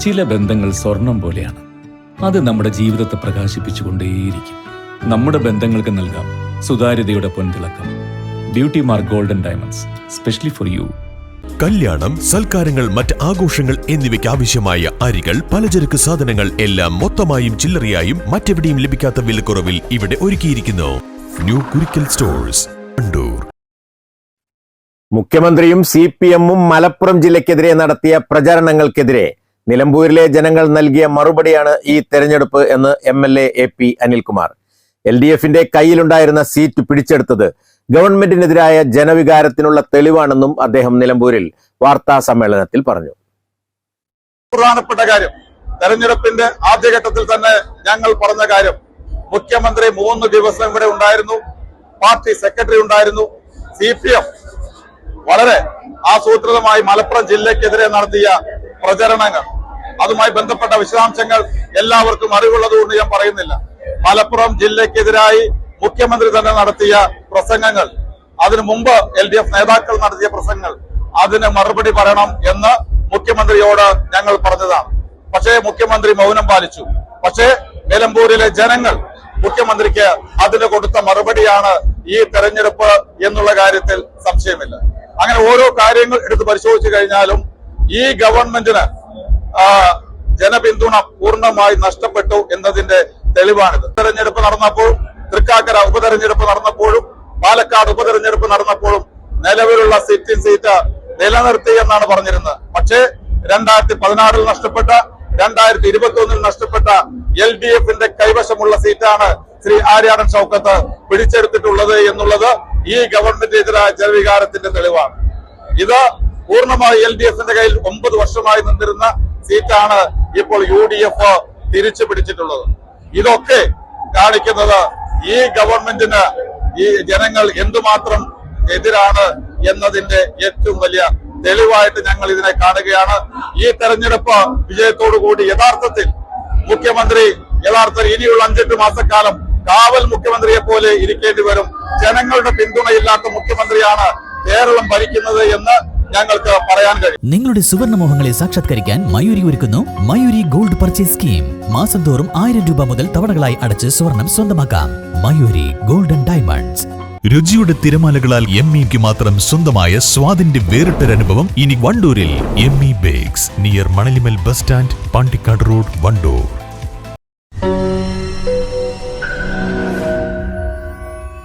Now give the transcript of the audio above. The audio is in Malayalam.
ചില ബന്ധങ്ങൾ സ്വർണം പോലെയാണ്. അത് നമ്മുടെ ജീവിതത്തെ പ്രകാശിപ്പിച്ചുകൊണ്ടേയിരിക്കും. നമ്മുടെ ബന്ധങ്ങൾക്ക് നൽകാം സുതാര്യതയുടെ പൊൻതിളക്കം. Beauty mark golden diamonds, specially for you. കല്യാണം, സൽക്കാരങ്ങൾ, മറ്റ് ആഘോഷങ്ങൾ എന്നിവയ്ക്ക് ആവശ്യമായ അരികൾ, പലചരക്ക് സാധനങ്ങൾ എല്ലാം മൊത്തമായും ചില്ലറയായും മറ്റെവിടെയും ലഭിക്കാത്ത വിലക്കുറവിൽ ഇവിടെ ഒരുക്കിയിരിക്കുന്നു. New Kurikkal stores, Wandoor. മുഖ്യമന്ത്രിയും CPM-ഉം മലപ്പുറം ജില്ലയ്ക്കെതിരെ നടത്തിയ പ്രചാരണങ്ങൾക്കെതിരെ നിലമ്പൂരിലെ ജനങ്ങൾ നൽകിയ മറുപടിയാണ് ഈ തെരഞ്ഞെടുപ്പ് എന്ന് MLA AP അനിൽകുമാർ. LDF-ന്റെ കയ്യിലുണ്ടായിരുന്ന സീറ്റ് പിടിച്ചെടുത്തത് ഗവൺമെന്റിനെതിരായ ജനവികാരത്തിനുള്ള തെളിവാണെന്നും അദ്ദേഹം നിലമ്പൂരിൽ വാർത്താ സമ്മേളനത്തിൽ പറഞ്ഞു. പ്രധാനപ്പെട്ട കാര്യം, തെരഞ്ഞെടുപ്പിന്റെ ആദ്യഘട്ടത്തിൽ തന്നെ ഞങ്ങൾ പറഞ്ഞ കാര്യം, മുഖ്യമന്ത്രി 3 ദിവസം ഇവിടെ ഉണ്ടായിരുന്നു, പാർട്ടി സെക്രട്ടറി ഉണ്ടായിരുന്നു. CPM വളരെ ആസൂത്രിതമായി മലപ്പുറം ജില്ലയ്ക്കെതിരെ നടത്തിയ പ്രചരണങ്ങൾ, അതുമായി ബന്ധപ്പെട്ട വിശദാംശങ്ങൾ എല്ലാവർക്കും അറിവുള്ളതുകൊണ്ട് ഞാൻ പറയുന്നില്ല. മലപ്പുറം ജില്ലയ്ക്കെതിരായി മുഖ്യമന്ത്രി തന്നെ നടത്തിയ പ്രസംഗങ്ങൾ, അതിനു മുമ്പ് LDF നേതാക്കൾ നടത്തിയ പ്രസംഗങ്ങൾ, അതിന് മറുപടി പറയണം എന്ന് മുഖ്യമന്ത്രിയോട് ഞങ്ങൾ പറഞ്ഞതാണ്. പക്ഷേ മുഖ്യമന്ത്രി മൗനം പാലിച്ചു. പക്ഷേ നിലമ്പൂരിലെ ജനങ്ങൾ മുഖ്യമന്ത്രിക്ക് അതിന് കൊടുത്ത മറുപടിയാണ് ഈ തെരഞ്ഞെടുപ്പ് എന്നുള്ള കാര്യത്തിൽ സംശയമില്ല. അങ്ങനെ ഓരോ കാര്യങ്ങൾ എടുത്ത് പരിശോധിച്ചു കഴിഞ്ഞാലും ഈ ഗവൺമെന്റിന് ജനപിന്തുണ പൂർണ്ണമായി നഷ്ടപ്പെട്ടു എന്നതിന്റെ തെളിവാണിത്. തെരഞ്ഞെടുപ്പ് നടന്നപ്പോൾ, തൃക്കാക്കര ഉപതെരഞ്ഞെടുപ്പ് നടന്നപ്പോഴും, പാലക്കാട് ഉപതെരഞ്ഞെടുപ്പ് നടന്നപ്പോഴും നിലവിലുള്ള സിറ്റിംഗ് സീറ്റ് നിലനിർത്തി എന്നാണ് പറഞ്ഞിരുന്നത്. പക്ഷേ 2016 നഷ്ടപ്പെട്ട, 2021 നഷ്ടപ്പെട്ട LDF-ന്റെ കൈവശമുള്ള സീറ്റാണ് ശ്രീ ആര്യാടൻ ഷൗക്കത്ത് പിടിച്ചെടുത്തിട്ടുള്ളത് എന്നുള്ളത് ഈ ഗവൺമെന്റിനെതിരായ ജനവികാരത്തിന്റെ തെളിവാണ്. ഇത് പൂർണ്ണമായി LDF-ന്റെ കയ്യിൽ 9 വർഷമായി നിന്നിരുന്ന സീറ്റാണ് ഇപ്പോൾ UDF തിരിച്ചു പിടിച്ചിട്ടുള്ളത്. ഇതൊക്കെ കാണിക്കുന്നത് ഈ ഗവൺമെന്റിന് ഈ ജനങ്ങൾ എന്തുമാത്രം എതിരാണ് എന്നതിന്റെ ഏറ്റവും വലിയ തെളിവായിട്ട് ഞങ്ങൾ ഇതിനെ കാണുകയാണ്. ഈ തെരഞ്ഞെടുപ്പ് വിജയത്തോടുകൂടി യഥാർത്ഥത്തിൽ മുഖ്യമന്ത്രി ഇനിയുള്ള 5-8 മാസക്കാലം കാവൽ മുഖ്യമന്ത്രിയെ പോലെ ഇരിക്കേണ്ടി വരും. ജനങ്ങളുടെ പിന്തുണയില്ലാത്ത മുഖ്യമന്ത്രിയാണ് കേരളം ഭരിക്കുന്നത് എന്ന് ഞങ്ങൾക്ക് പറയാൻ കഴിയും. നിങ്ങളുടെ സുവർണമോഹങ്ങളെ സാക്ഷാത്കരിക്കാൻ മയൂരി ഒരുക്കുന്നു മയൂരി ഗോൾഡ് പർച്ചേസ് സ്കീം. മാസം തോറും 1000 രൂപ മുതൽ തവണകളായി അടച്ച് സ്വർണം സ്വന്തമാക്കാം. Mayuri golden diamonds. രുചിയുടെ തിരമാലകളാൽ ME-ക്ക് മാത്രം സ്വന്തമായ സ്വാദിന്റെ വേറിട്ടൊരനുഭവം ഇനി വണ്ടൂരിൽ. ME bakes, near Manalimal bus stand, Pandikkad road, Wandoor.